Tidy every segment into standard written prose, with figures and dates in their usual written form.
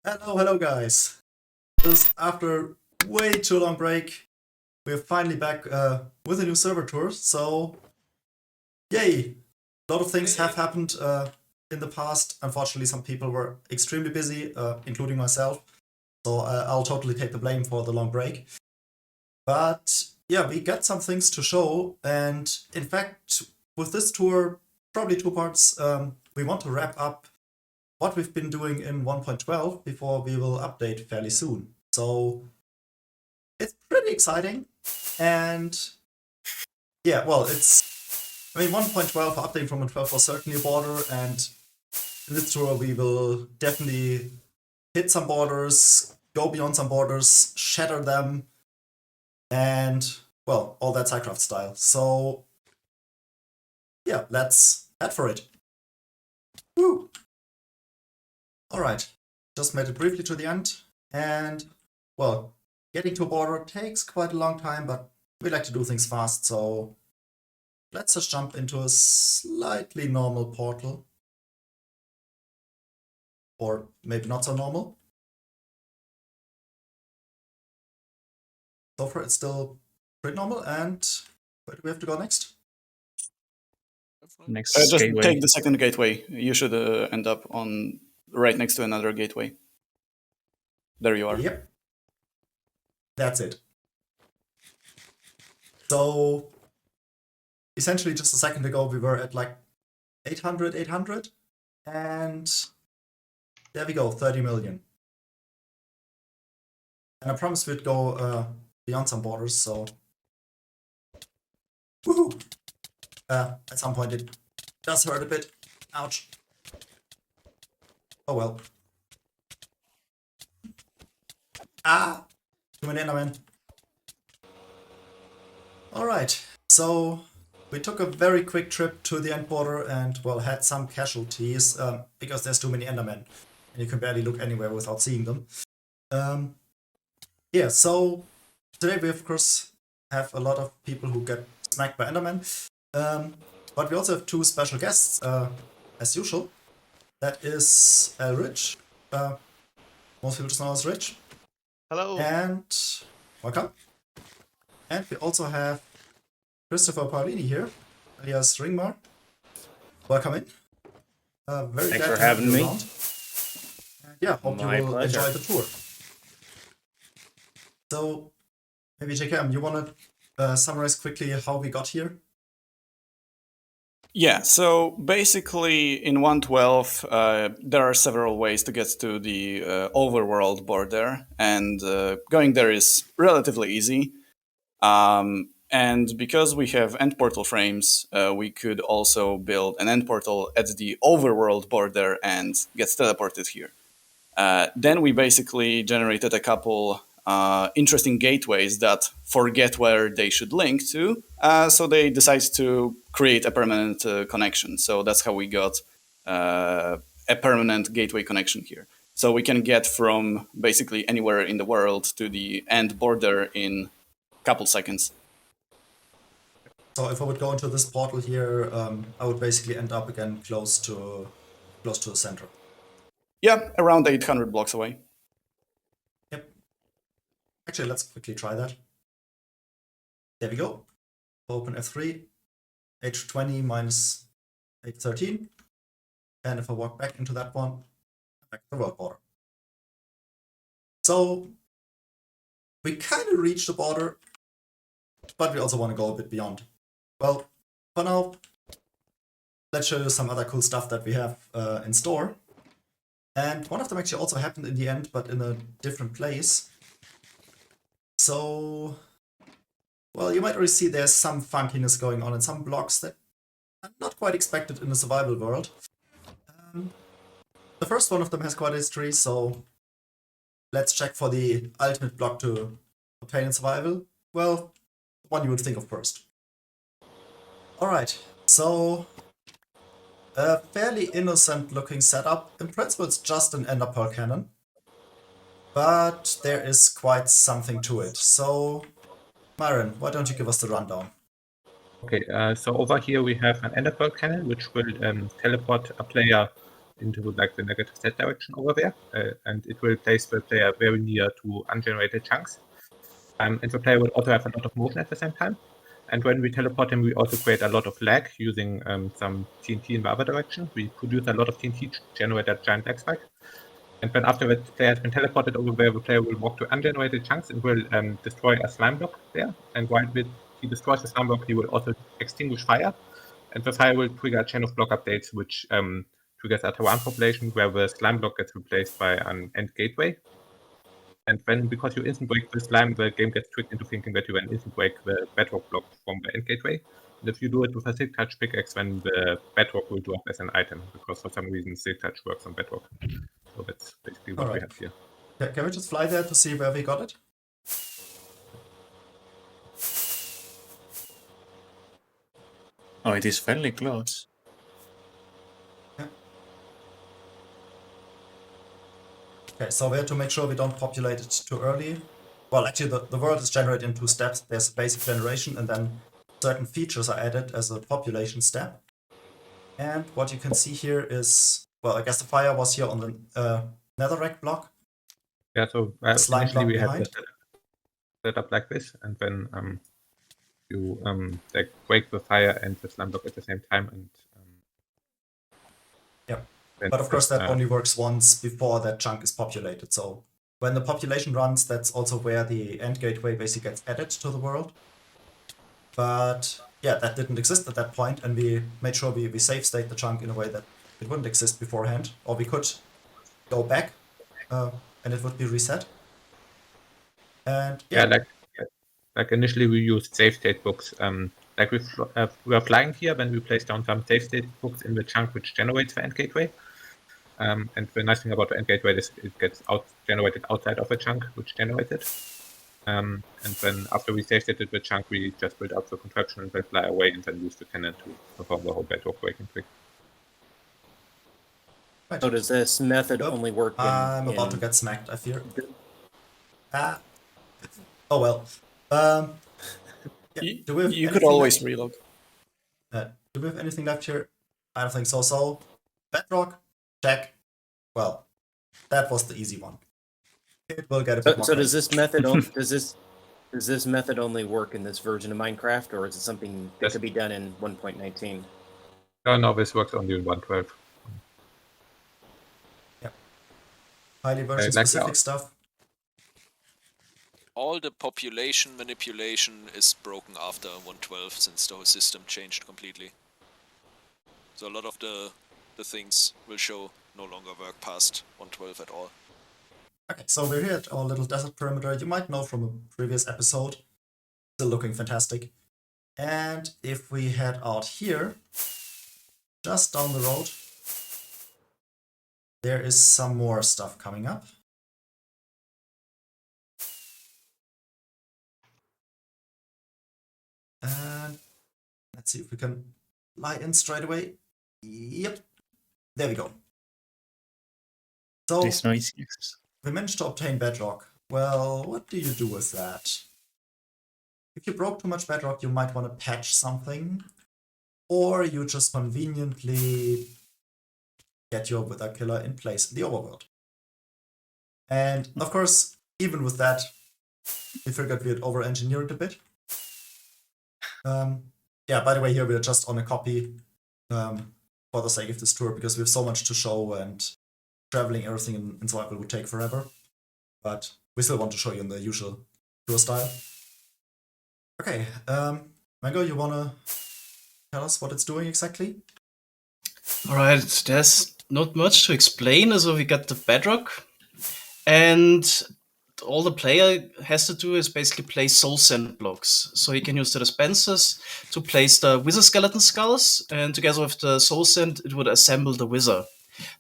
Hello guys. This after way too long break, we're finally back with a new server tour. So, yay! A lot of things have happened in the past. Unfortunately, some people were extremely busy, including myself. So I'll totally take the blame for the long break. But yeah, we got some things to show, and in fact, with this tour, probably two parts. We want to wrap up what we've been doing in 1.12 before we will update fairly soon. So it's pretty exciting. And yeah, well, I mean, 1.12 updating from 12 was certainly a border. And in this tour, we will definitely hit some borders, go beyond some borders, shatter them, and well, all that SciCraft style. So yeah, let's head for it. Woo! Alright, just made it briefly to the end, and well, getting to a border takes quite a long time, but we like to do things fast, so let's just jump into a slightly normal portal. Or maybe not so normal. So far it's still pretty normal, and where do we have to go next? Next Just gateway. take the second gateway. You should end up on right next to another gateway. There you are. Yep. That's it. So essentially just a second ago we were at like 800, and there we go, 30 million. And I promised we'd go beyond some borders, so woohoo! At some point it does hurt a bit. Ouch. Oh well. Ah! Too many Endermen. Alright, so we took a very quick trip to the end border and, well, had some casualties because there's too many Endermen. And you can barely look anywhere without seeing them. Yeah, so today we of course have a lot of people who get smacked by Endermen. But we also have two special guests, as usual. That is Rich. Most people just know as Rich. Hello. And welcome. And we also have Christopher Paolini here, alias Ringmar. Welcome in. Very Thanks glad for to have having you me. around. And yeah, hope My you will pleasure. enjoy the tour. So, maybe JKM, you want to summarize quickly how we got here? Yeah, so basically in 1.12, there are several ways to get to the Overworld border, and going there is relatively easy. And because we have end portal frames, we could also build an end portal at the Overworld border and get teleported here. Then we basically generated a couple interesting gateways that forget where they should link to, so they decide to create a permanent connection. So that's how we got a permanent gateway connection here. So we can get from basically anywhere in the world to the end border in a couple seconds. So if I would go into this portal here, I would basically end up again close to the center. Yeah, around 800 blocks away. Yep. Actually, let's quickly try that. There we go. Open F3, H20 minus 813. And if I walk back into that one, back to the world border. So we kind of reached the border, but we also want to go a bit beyond. Well, for now, let's show you some other cool stuff that we have in store. And one of them actually also happened in the end, but in a different place. So, well, you might already see there's some funkiness going on in some blocks that are not quite expected in a survival world. The first one of them has quite a history, so let's check for the ultimate block to obtain in survival. Well, the one you would think of first. Alright, so a fairly innocent looking setup. In principle, it's just an ender pearl cannon, but there is quite something to it. So, Myron, why don't you give us the rundown? Okay, so over here we have an ender pearl cannon, which will teleport a player into like the negative Z direction over there, and it will place the player very near to ungenerated chunks. And the player will also have a lot of motion at the same time. And when we teleport him, we also create a lot of lag using some TNT in the other direction. We produce a lot of TNT to generate a giant lag spike. And then after the player has been teleported over there, the player will walk to ungenerated chunks and will destroy a slime block there. And while he destroys the slime block, he will also extinguish fire. And the fire will trigger a chain of block updates, which triggers a Terran population where the slime block gets replaced by an end gateway. And then, because you instant break the slime, the game gets tricked into thinking that you can instant break the bedrock block from the end gateway. And if you do it with a Silk Touch pickaxe, then the bedrock will drop as an item, because for some reason Silk Touch works on bedrock. So that's basically what we have here. Can we just fly there to see where we got it? Oh, it is fairly close. Yeah. Okay, so we have to make sure we don't populate it too early. Well, actually, the world is generated in 2 steps. There's basic generation, and then certain features are added as a population step. And what you can see here is, well, I guess the fire was here on the netherrack block. Yeah, so initially we had the setup like this, and then you like break the fire and the slime block at the same time, and yeah. But of course, that only works once before that chunk is populated. So when the population runs, that's also where the end gateway basically gets added to the world. But yeah, that didn't exist at that point, and we made sure we save state the chunk in a way that it wouldn't exist beforehand, or we could go back and it would be reset. And yeah, like initially we used save state books. Like we are flying here, then we place down some save state books in the chunk which generates the end gateway. And the nice thing about the end gateway is it gets generated outside of the chunk which generated. And then after we save stated the chunk, we just build up the contraption and then fly away and then use the cannon to perform the whole bedrock breaking trick. So does this method only work I'm about to get smacked, I fear. Oh well. Yeah, do we have you could always reload. Do we have anything left here? I don't think so. So, bedrock, check. Well, that was the easy one. It will get a bit more. So does this method does this method only work in this version of Minecraft, or is it something that could be done in 1.19? No, this works only in 1.12. Yep. Highly version specific stuff. All the population manipulation is broken after 1.12 since the whole system changed completely. So a lot of the things will show no longer work past 1.12 at all. Okay, so we're here at our little desert perimeter. You might know from a previous episode. Still looking fantastic. And if we head out here, just down the road, there is some more stuff coming up. And let's see if we can lie in straight away. Yep, there we go. So This noise, yes. we managed to obtain bedrock. Well, what do you do with that? If you broke too much bedrock, you might want to patch something, or you just conveniently get your wither killer in place in the overworld. And of course, even with that, we figured we'd over-engineer it a bit. Yeah, by the way, here we're just on a copy for the sake of this tour, because we have so much to show and traveling everything in survival would take forever. But we still want to show you in the usual tour style. Okay, Mango, you wanna tell us what it's doing exactly? Alright, there's not much to explain. So we got the bedrock, and all the player has to do is basically place soul sand blocks. So he can use the dispensers to place the wither skeleton skulls, and together with the soul sand, it would assemble the wither.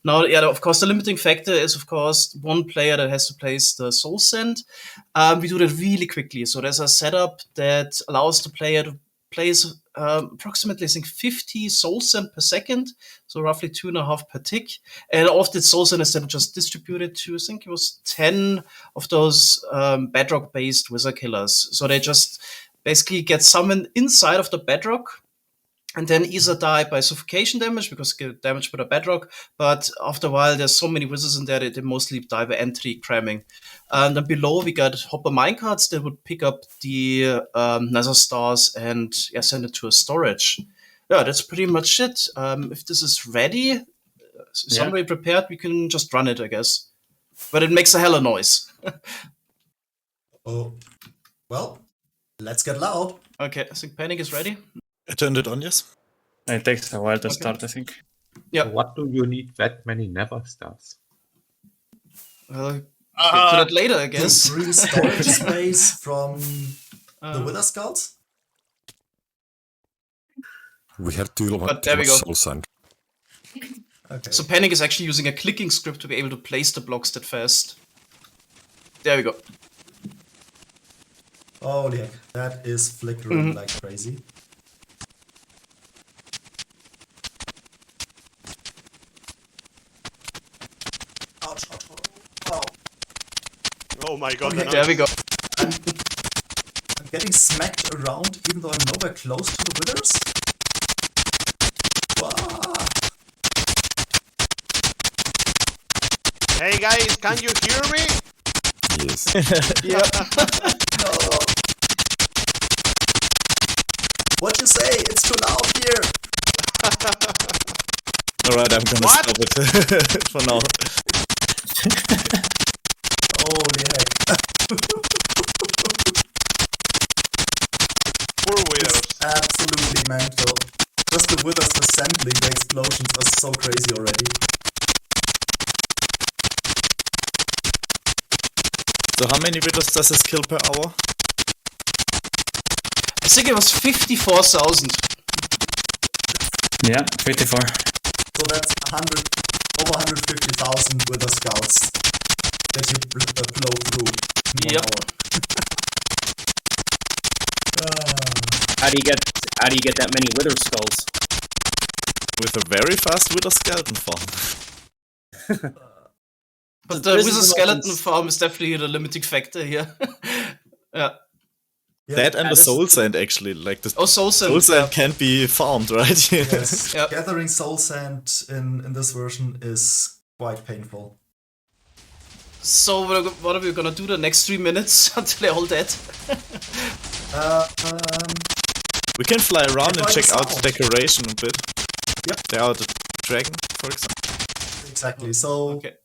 Now, yeah, of course, the limiting factor is, of course, one player that has to place the soul sand. We do that really quickly. So there's a setup that allows the player to place approximately, I think, 50 soul sand per second, so roughly 2.5 per tick. And all of the soul sand is then just distributed to, I think it was 10 of those bedrock-based wizard killers. So they just basically get summoned inside of the bedrock, and then either die by suffocation damage because they get damaged by the bedrock, but after a while there's so many wizards in there that they mostly die by entry cramming. And then below we got hopper minecarts that would pick up the nether stars and send it to a storage. Yeah, that's pretty much it. If this is ready, somebody prepared, we can just run it, I guess. But it makes a hella noise. Oh, well, let's get loud. Okay, I think Panic is ready. I turned it on, yes. It takes a while to Okay. start, I think. Yeah. What do you need that many nether stars? Well, get to that later, I guess. Free storage space from the Wither Skulls. We had too But there we go. soul sand. Okay. So Panic is actually using a clicking script to be able to place the blocks that fast. There we go. Holy heck, that is flickering like crazy. Ouch, ouch, ouch. Oh. Oh my god. Okay, There we go. I'm getting smacked around even though I'm nowhere close to the withers. Wow. Hey guys, can you hear me? Yes. No. What you say? It's too loud here. Alright, I'm gonna What? stop it for now. Holy heck. Poor withers. Absolutely mental. Just the withers assembling the explosions are so crazy already. So how many withers does this kill per hour? I think it was 54,000. Yeah, 54. So that's over 150,000 wither scouts that you blow through in 1 Yep. hour. How do you get that many wither skulls? With a very fast wither skeleton farm. But This with is a the skeleton most- farm is definitely the limiting factor here. Yeah. Yeah. That and the this- soul sand actually, like the Oh, soul sand. soul sand can be farmed, right? Yes. Yep. Gathering soul sand in this version is quite painful. So what are we gonna do the next 3 minutes until they're all dead? We can fly around and Enjoy check the out the sound. decoration a bit. Yep. There are the dragon, for example. Exactly. So Okay.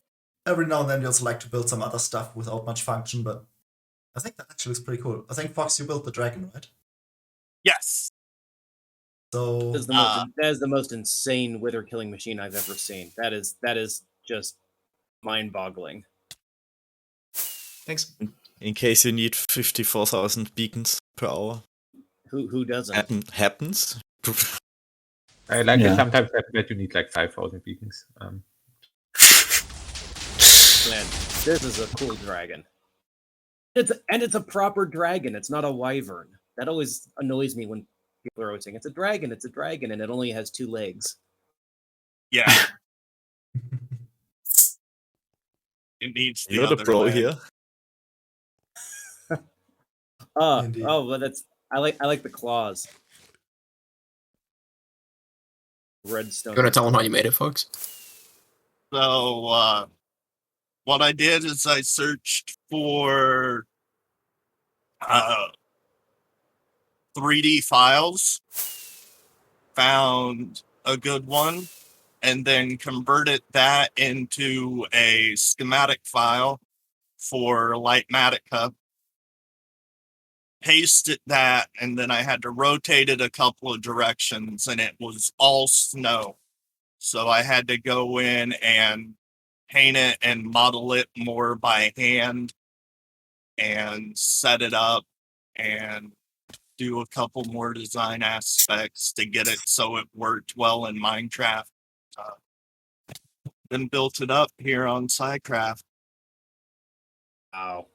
every now and then we also like to build some other stuff without much function, but I think that actually looks pretty cool. I think Fox, you built the dragon, right? Yes. So That is the most insane wither killing machine I've ever seen. That is just mind-boggling. Thanks. In case you need 54,000 beacons per hour. Who doesn't? Happens. I like Yeah. it sometimes that you need like 5,000 beacons. Man, this is a cool dragon. It's a proper dragon. It's not a wyvern. That always annoys me when people are always saying it's a dragon, and it only has 2 legs. Yeah. It needs the You're the other pro leg. here. Indeed. But I like the claws. Redstone. You wanna tell them how you made it, folks? So, what I did is I searched for 3D files, found a good one, and then converted that into a schematic file for Lightmatica. Pasted that, and then I had to rotate it a couple of directions, and it was all snow. So I had to go in and paint it and model it more by hand and set it up and do a couple more design aspects to get it so it worked well in Minecraft. Then built it up here on SciCraft. Wow.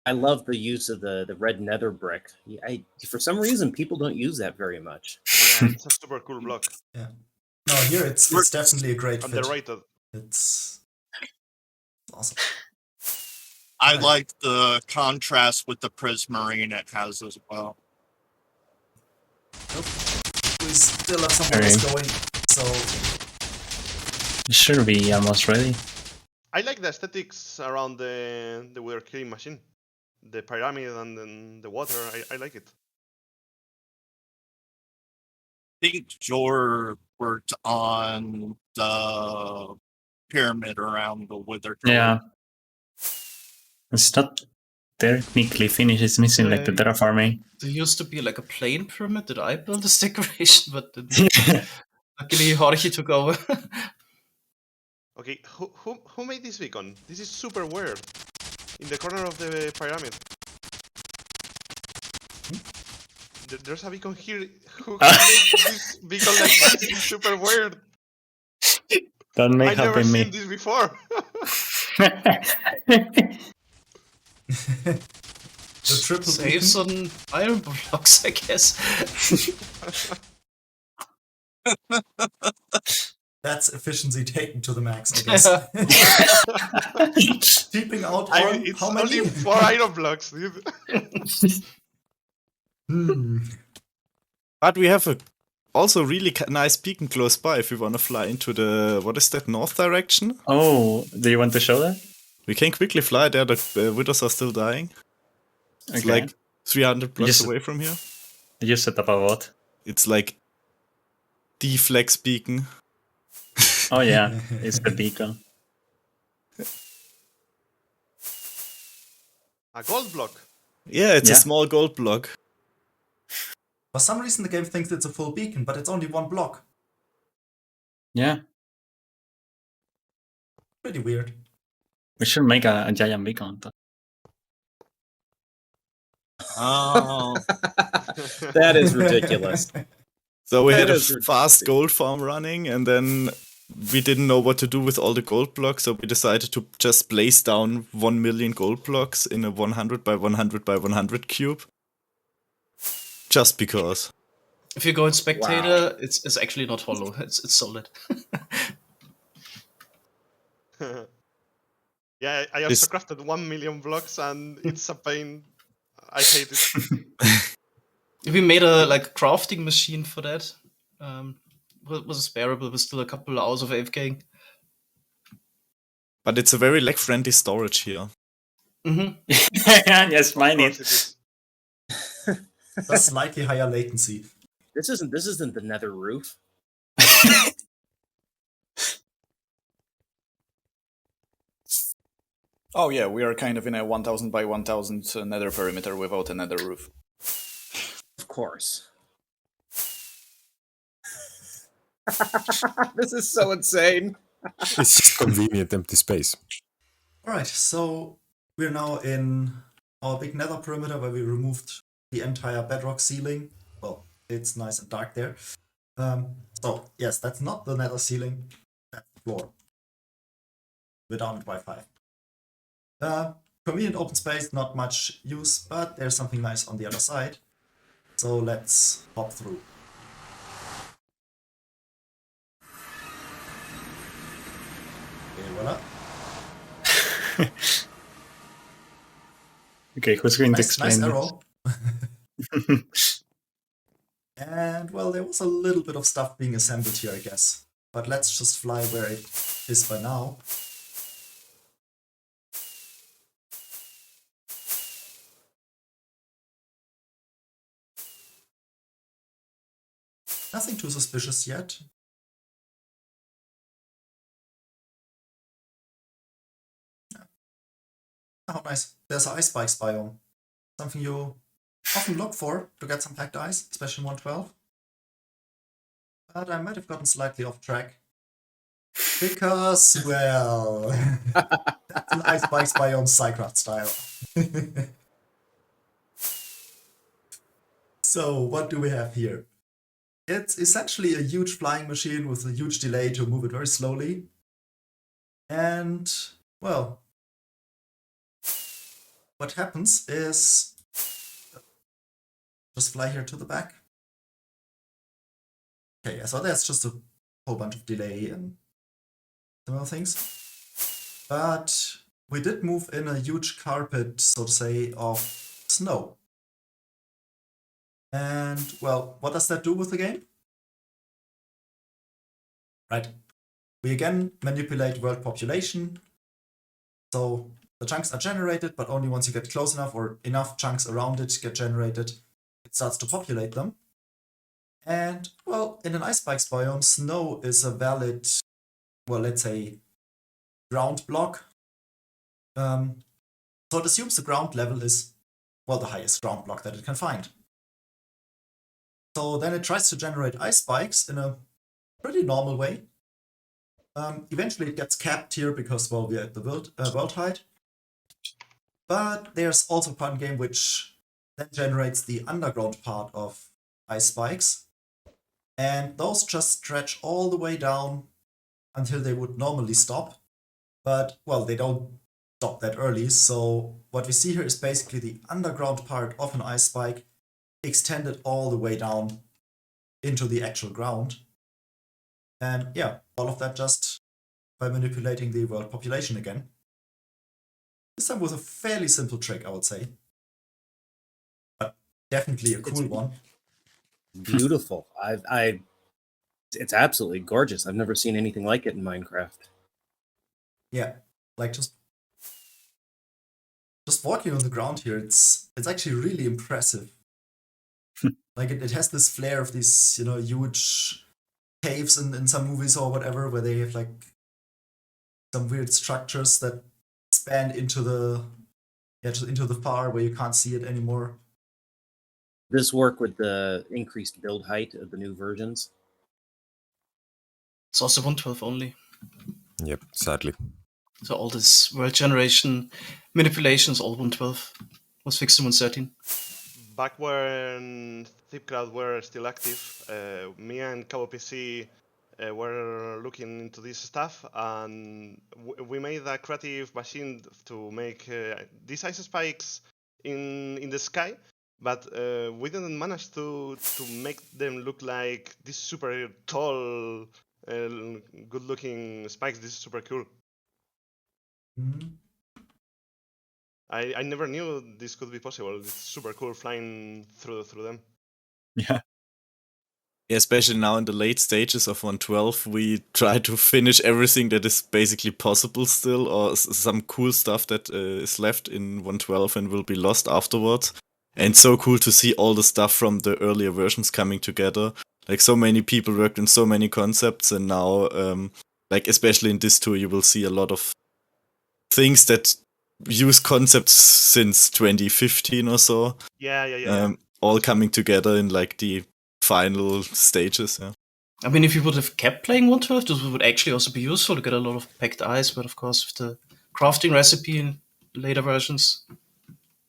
I love the use of the red nether brick. For some reason, people don't use that very much. Yeah, it's a super cool block. No, here it's definitely a great fit. Underrated. It's awesome. I like the contrast with the prismarine it has as well. Who is still have some models going, so It should be almost ready. I like the aesthetics around the weather killing machine. The pyramid and then the water, I like it. I think Jor worked on the pyramid around the wither. Yeah. It's not technically finished, it's missing like the terraforming. There used to be like a plane pyramid that I built as decoration, but luckily Jorge took over. Okay, who made this beacon? This is super weird. In the corner of the pyramid. There's a beacon here. Who made this beacon like this? It's super weird. That may I've have never been seen me. this before. the triple Saves beacon. on iron blocks, I guess. That's efficiency taken to the max, I guess. Keeping out on It's how many? only 4 iron blocks, dude. But we have a also really nice beacon close by if we want to fly into the, what is that, north direction? Oh, do you want to show that? We can quickly fly there, the withers are still dying. It's Okay. like 300 blocks Just- away from here. You set up a what? It's like the flex beacon. Oh yeah, it's the beacon. A gold block. Yeah, it's a Yeah. small gold block. For some reason the game thinks it's a full beacon, but it's only one block. Yeah, Pretty weird. we should make a giant beacon. Oh, that is ridiculous. So we had That a is fast gold farm running, and then we didn't know what to do with all the gold blocks, so we decided to just place down 1 million gold blocks in a 100 by 100 by 100 cube. Just because. If you go in spectator, it's actually not hollow. It's solid. Yeah, I also crafted 1 million blocks and it's a pain. I hate it. We made a crafting machine for that. It was bearable, but still a couple hours of AFKing. But it's a very lag-friendly storage here. Mm-hmm. Yes, mine Of course is. it is. A slightly higher latency. This isn't the nether roof. Oh yeah, we are kind of in a 1000 by 1000 nether perimeter without a nether roof. Of course. This is so insane. It's just convenient empty space. Alright, so we're now in our big nether perimeter where we removed the entire bedrock ceiling. Well, it's nice and dark there. So, yes, that's not the nether ceiling, that's the floor. We're down by 5. Convenient open space, not much use, but there's something nice on the other side. So let's hop through. Okay, voila. Okay, who's going to Nice explain arrow. And, well, there was a little bit of stuff being assembled here, I guess. But let's just fly where it is by now. Nothing too suspicious yet. Oh, nice. There's an ice spikes biome. Something you often look for to get some packed ice, especially in 112. But I might have gotten slightly off track. Because, well, that's an ice spikes biome SciCraft style. So, what do we have here? It's essentially a huge flying machine with a huge delay to move it very slowly. And, well, what happens is just fly here to the back. Okay, so that's just a whole bunch of delay and similar things. But we did move in a huge carpet, so to say, of snow. And, well, what does that do with the game? Right. We again manipulate world population. So the chunks are generated, but only once you get close enough or enough chunks around it get generated, it starts to populate them. And, well, in an ice spikes biome, snow is a valid, well, let's say, ground block. So it assumes the ground level is, well, the highest ground block that it can find. So then it tries to generate ice spikes in a pretty normal way. Eventually it gets capped here because, well, we're at the world height. But there's also part in game which then generates the underground part of ice spikes. And those just stretch all the way down until they would normally stop. But, well, they don't stop that early. So what we see here is basically the underground part of an ice spike extended all the way down into the actual ground. And yeah, all of that just by manipulating the world population again. This time with a fairly simple trick, I would say. But definitely a cool one. Beautiful. It's absolutely gorgeous. I've never seen anything like it in Minecraft. Yeah, like just walking on the ground here, it's actually really impressive. Like it has this flair of these, huge caves in some movies or whatever, where they have like some weird structures that span into the far where you can't see it anymore. This work with the increased build height of the new versions. It's also 112 only. Yep, sadly. So all this world generation manipulations, all 112, was fixed in 113. Back when SciCraft were still active, me and Cabo PC were looking into this stuff, and we made a creative machine to make these ice spikes in the sky, but we didn't manage to make them look like these super tall, good-looking spikes. This is super cool. Mm-hmm. I never knew this could be possible. It's super cool flying through them. Yeah, especially now in the late stages of 112, we try to finish everything that is basically possible still, or some cool stuff that is left in 112 and will be lost afterwards. And so cool to see all the stuff from the earlier versions coming together. Like, so many people worked on so many concepts, and now, like, especially in this tour, you will see a lot of things that use concepts since 2015 or so. Yeah. All coming together in, like, the final stages, yeah. I mean, if you would have kept playing 112, this would actually also be useful to get a lot of packed ice, but of course, with the crafting recipe in later versions,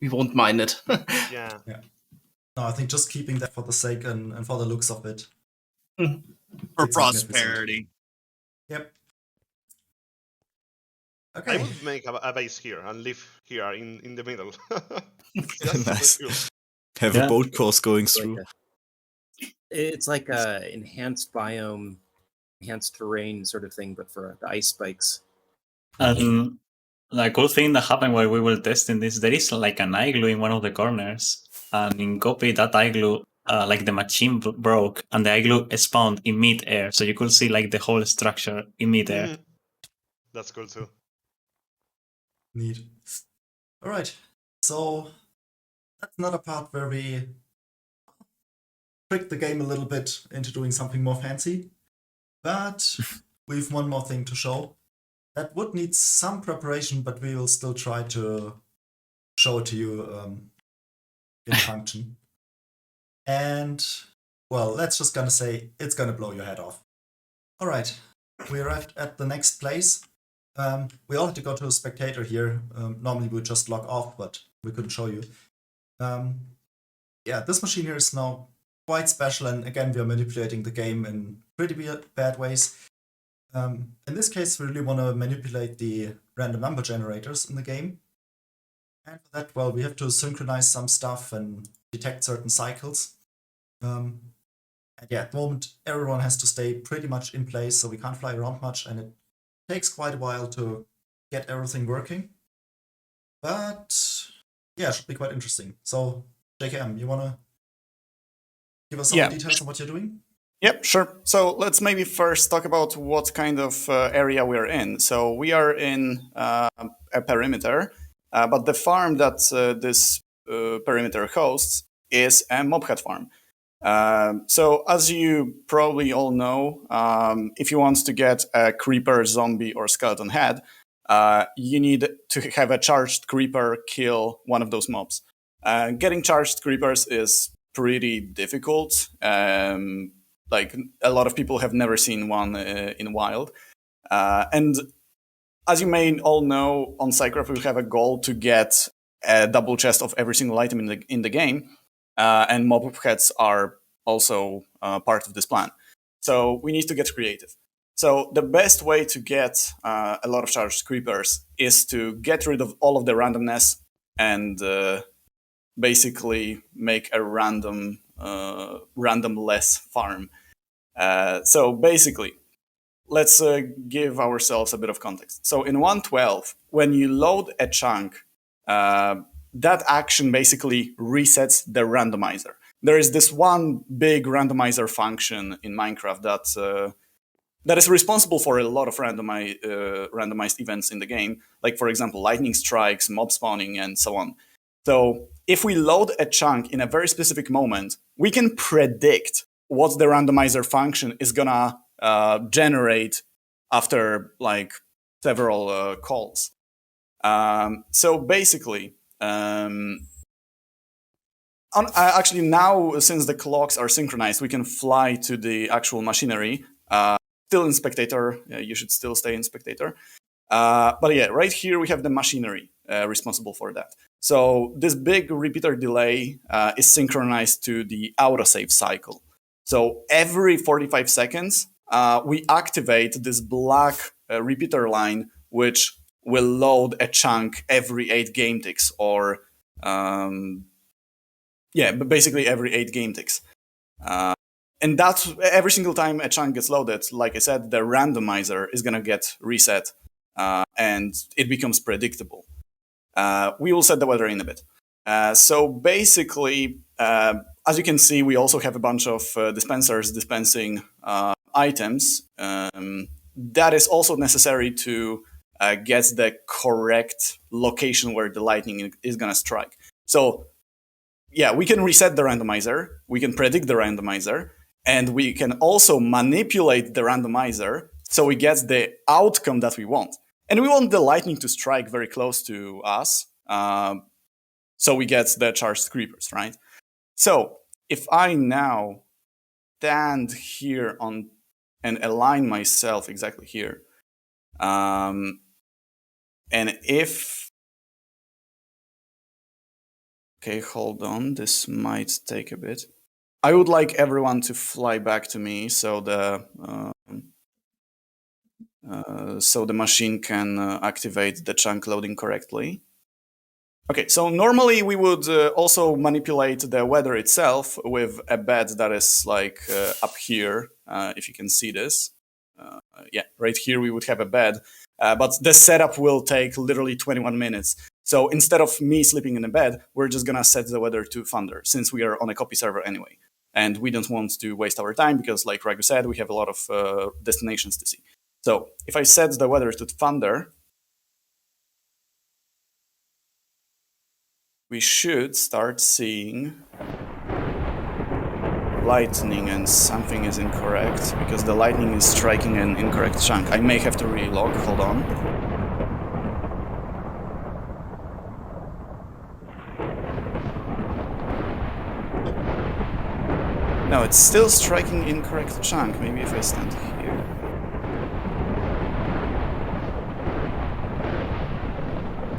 we won't mind it. Yeah. No, I think just keeping that for the sake and for the looks of it. For It's magnificent. prosperity. Yep. I Okay. would make a base here and live here in the middle. Nice. Cool. Have Yeah. a boat course going through. It's like a enhanced biome, enhanced terrain sort of thing, but for the ice spikes. And the cool thing that happened while we were testing this, there is like an igloo in one of the corners. And in Copy, that igloo, like the machine broke, and the igloo spawned in mid-air. So you could see like the whole structure in mid-air. Mhm. That's cool too. Neat. All right. So that's another part where we tricked the game a little bit into doing something more fancy. But we've one more thing to show. That would need some preparation, but we will still try to show it to you in function. And, well, that's just gonna say it's gonna blow your head off. All right. We arrived at the next place. We all had to go to a spectator here. Normally we would just log off, but we couldn't show you. Yeah, this machine here is now quite special, and again, we are manipulating the game in pretty bad ways. In this case, we really want to manipulate the random number generators in the game. And for that, well, we have to synchronize some stuff and detect certain cycles. And yeah, at the moment, everyone has to stay pretty much in place, so we can't fly around much, and it takes quite a while to get everything working. But yeah, it should be quite interesting. So, JKM, you want to give us some Yeah. details on what you're doing? Yep, sure. So let's maybe first talk about what kind of area we're in. So we are in a perimeter, but the farm that this perimeter hosts is a mobhead farm. So as you probably all know, if you want to get a creeper, zombie, or skeleton head, you need to have a charged creeper kill one of those mobs. Getting charged creepers is pretty difficult. Like a lot of people have never seen one in wild. And as you may all know, on SciCraft we have a goal to get a double chest of every single item in the game, and mob heads are also part of this plan. So we need to get creative. So the best way to get a lot of charged creepers is to get rid of all of the randomness and basically make a randomless farm. So basically, let's give ourselves a bit of context. So in 1.12, when you load a chunk, that action basically resets the randomizer. There is this one big randomizer function in Minecraft that is responsible for a lot of randomized events in the game, like for example, lightning strikes, mob spawning, and so on. So if we load a chunk in a very specific moment, we can predict what the randomizer function is gonna generate after like several calls. So basically, actually now, since the clocks are synchronized, we can fly to the actual machinery. Still in spectator, you should still stay in spectator. But yeah, right here we have the machinery responsible for that. So this big repeater delay is synchronized to the autosave cycle. So every 45 seconds, we activate this black repeater line, which will load a chunk every 8 game ticks, or basically every 8 game ticks. And that's every single time a chunk gets loaded, like I said, the randomizer is going to get reset and it becomes predictable. We will set the weather in a bit. So basically, as you can see, we also have a bunch of dispensers dispensing items. That is also necessary to get the correct location where the lightning is going to strike. So yeah, we can reset the randomizer, we can predict the randomizer, and we can also manipulate the randomizer so we get the outcome that we want. And we want the lightning to strike very close to us, so we get the charged creepers, right? So if I now stand here and align myself exactly here, and if... Okay, hold on, this might take a bit. I would like everyone to fly back to me so the machine can activate the chunk loading correctly. Okay, so normally we would also manipulate the weather itself with a bed that is like up here, if you can see this. Yeah, right here we would have a bed, but the setup will take literally 21 minutes. So instead of me sleeping in a bed, we're just gonna set the weather to thunder, since we are on a copy server anyway. And we don't want to waste our time because, like Ragu said, we have a lot of destinations to see. So if I set the weather to thunder, we should start seeing lightning, and something is incorrect because the lightning is striking an incorrect chunk. I may have to relog, hold on. No, it's still striking incorrect chunk. Maybe if I stand here.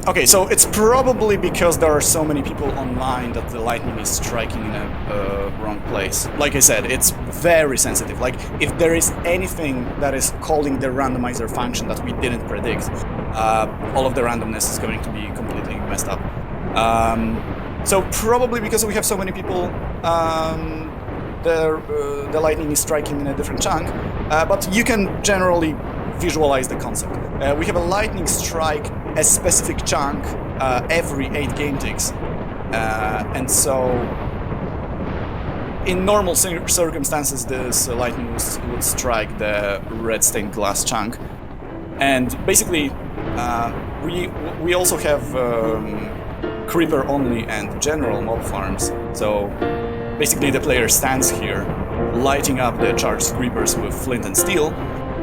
Okay, so it's probably because there are so many people online that the lightning is striking in a wrong place. Like I said, it's very sensitive. Like, if there is anything that is calling the randomizer function that we didn't predict, all of the randomness is going to be completely messed up. So probably because we have so many people, the lightning is striking in a different chunk, but you can generally visualize the concept. We have a lightning strike a specific chunk every 8 game ticks, and so in normal circumstances, this lightning would strike the red stained glass chunk, and basically, we also have creeper only and general mob farms. So basically, the player stands here, lighting up the charged creepers with flint and steel,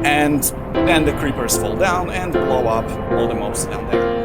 and then the creepers fall down and blow up all the mobs down there.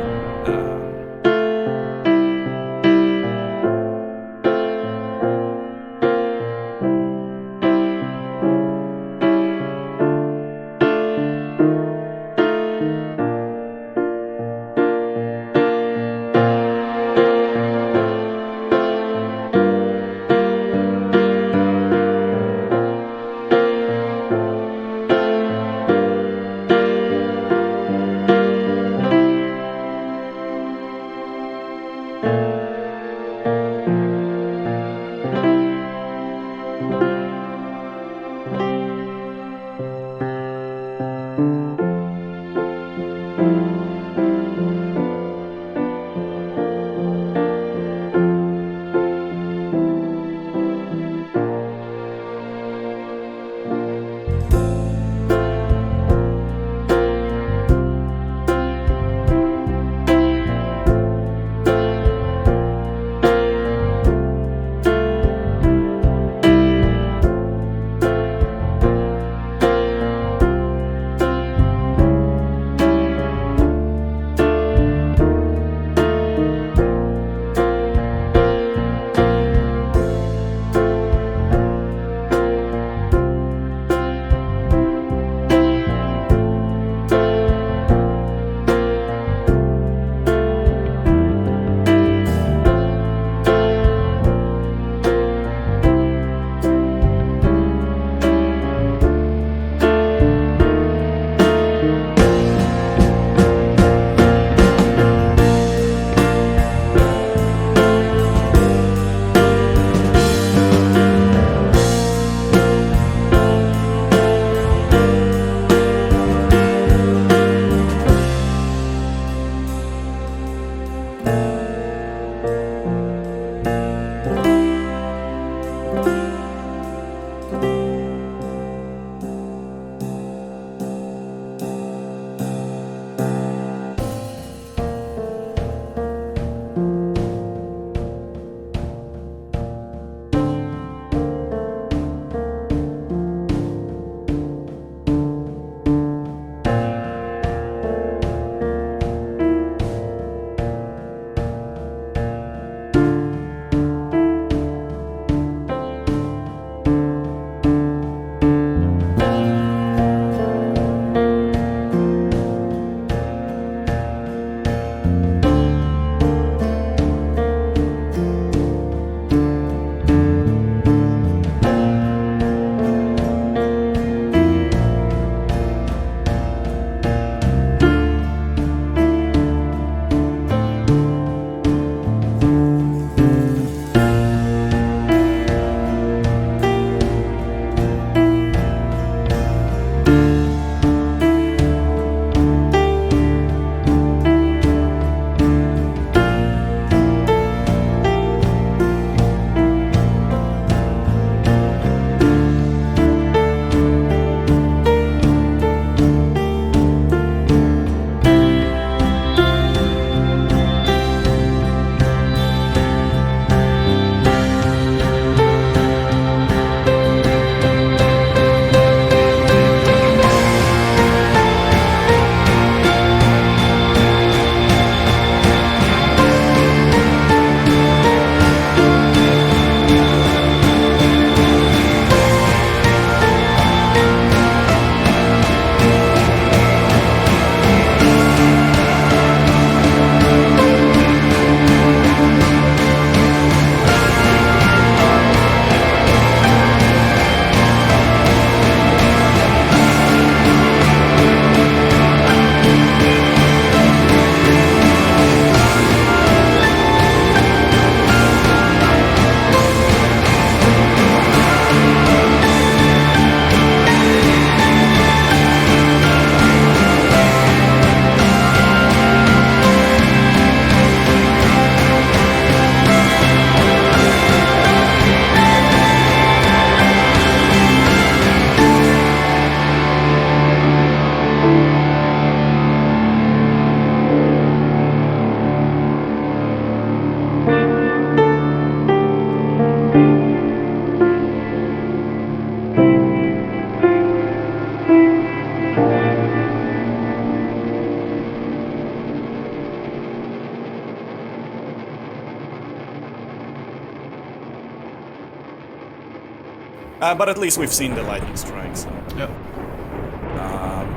But at least we've seen the lightning strikes. Yeah.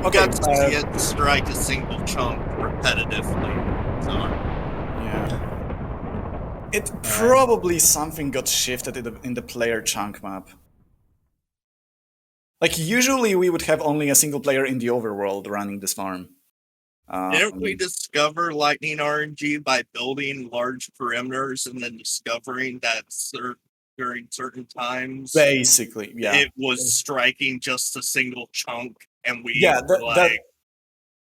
Okay, Okay. got to see it strike a single chunk repetitively. So Yeah. It probably something got shifted in the player chunk map. Like usually we would have only a single player in the overworld running this farm. didn't we discover lightning RNG by building large perimeters and then discovering that during certain times Basically, yeah. it was striking just a single chunk, and we Yeah,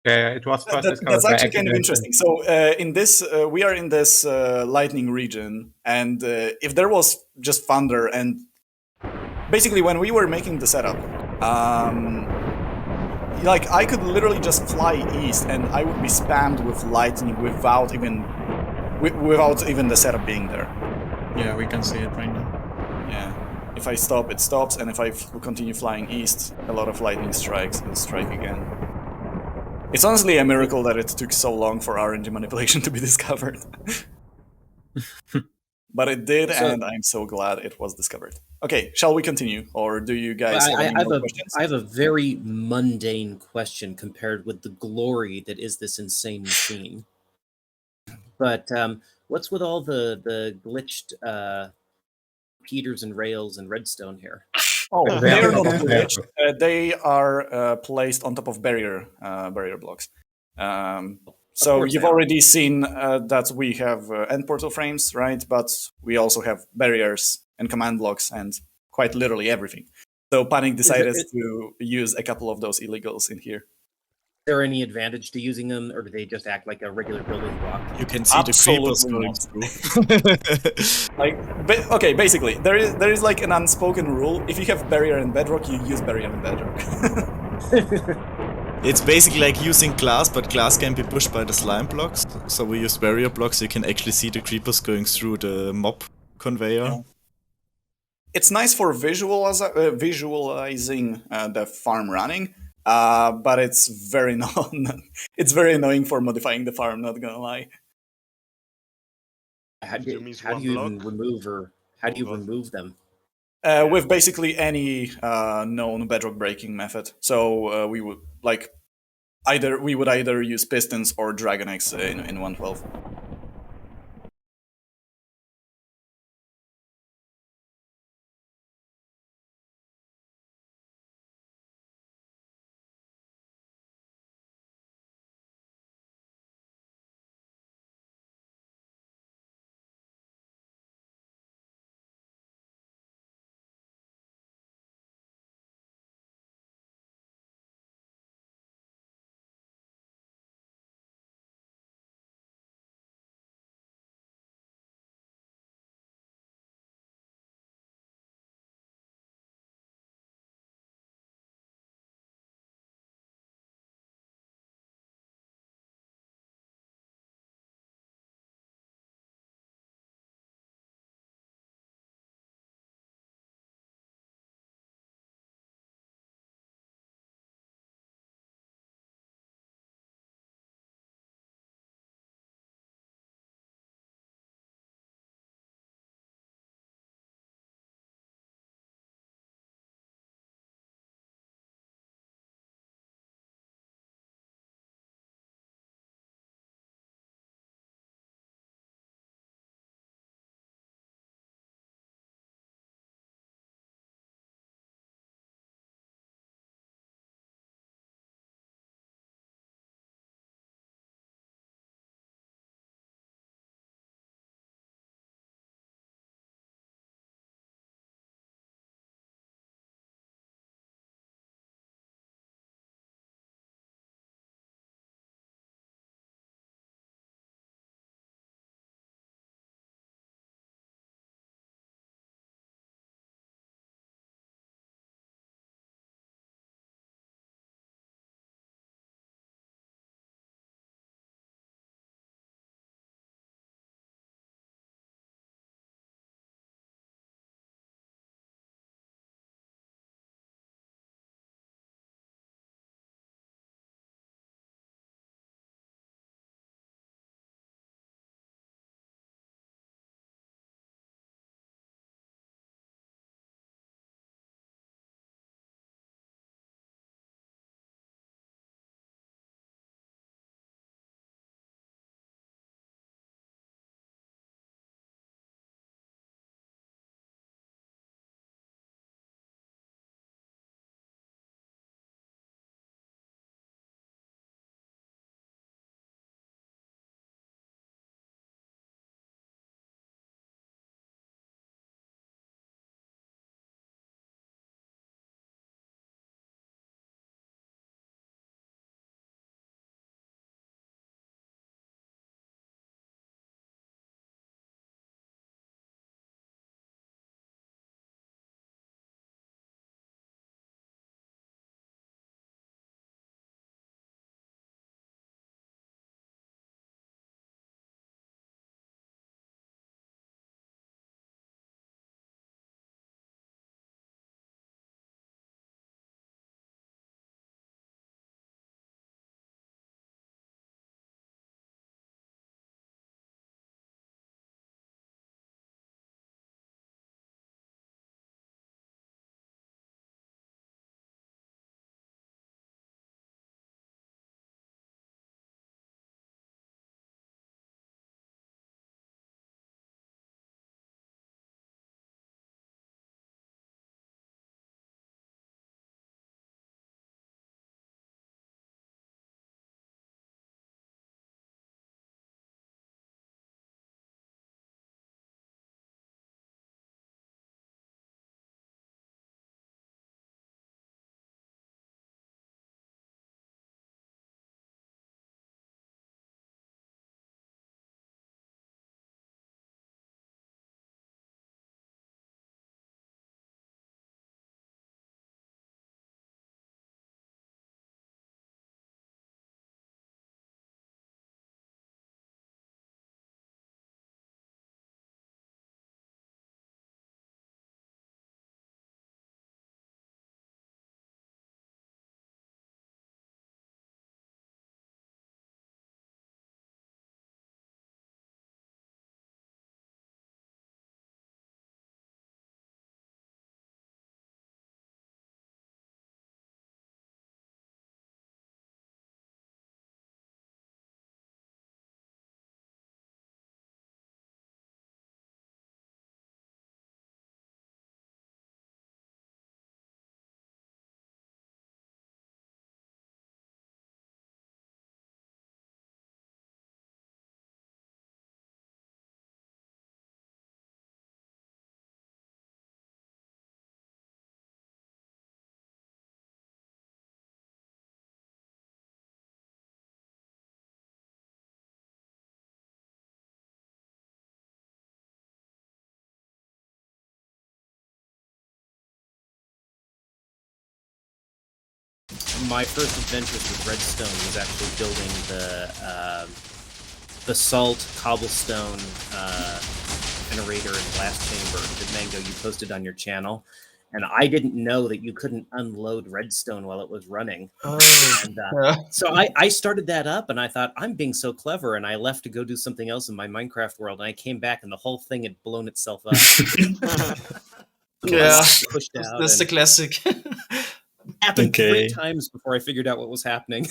It was first discovered that's by actually kind of accident. interesting. So in this, we are in this lightning region, and if there was just thunder, and basically when we were making the setup, like I could literally just fly east, and I would be spammed with lightning without even the setup being there. Yeah, we can see it right now. Yeah. If I stop, it stops, and if I continue flying east, a lot of lightning strikes and strike again. It's honestly a miracle that it took so long for RNG manipulation to be discovered. But it did, and I'm so glad it was discovered. Okay, shall we continue, or do you guys have any more questions? I have a very mundane question compared with the glory that is this insane machine. But what's with all the glitched repeaters and rails and redstone here? Oh, they are not glitched. They are placed on top of barrier blocks. So you've already seen that we have end portal frames, right? But we also have barriers and command blocks and quite literally everything. So Panic decided to use a couple of those illegals in here. Is there any advantage to using them, or do they just act like a regular building block? You can see the creepers going through. Okay, basically, there is like an unspoken rule. If you have barrier and bedrock, you use barrier and bedrock. It's basically like using glass, but glass can be pushed by the slime blocks. So we use barrier blocks so you can actually see the creepers going through the mob conveyor. Yeah. It's nice for visualizing the farm running, but it's very annoying for modifying the farm, not gonna lie. How do you even remove remove them? With basically any known bedrock breaking method. So we would either use pistons or dragon eggs in 112. my first adventures with redstone was actually building the salt cobblestone generator and blast chamber that Mango you posted on your channel. And I didn't know that you couldn't unload redstone while it was running. And, so I started that up, and I thought, I'm being so clever, and I left to go do something else in my Minecraft world, and I came back, and the whole thing had blown itself up. Yeah, pushed out. that's the classic. Happened 3 times before I figured out what was happening.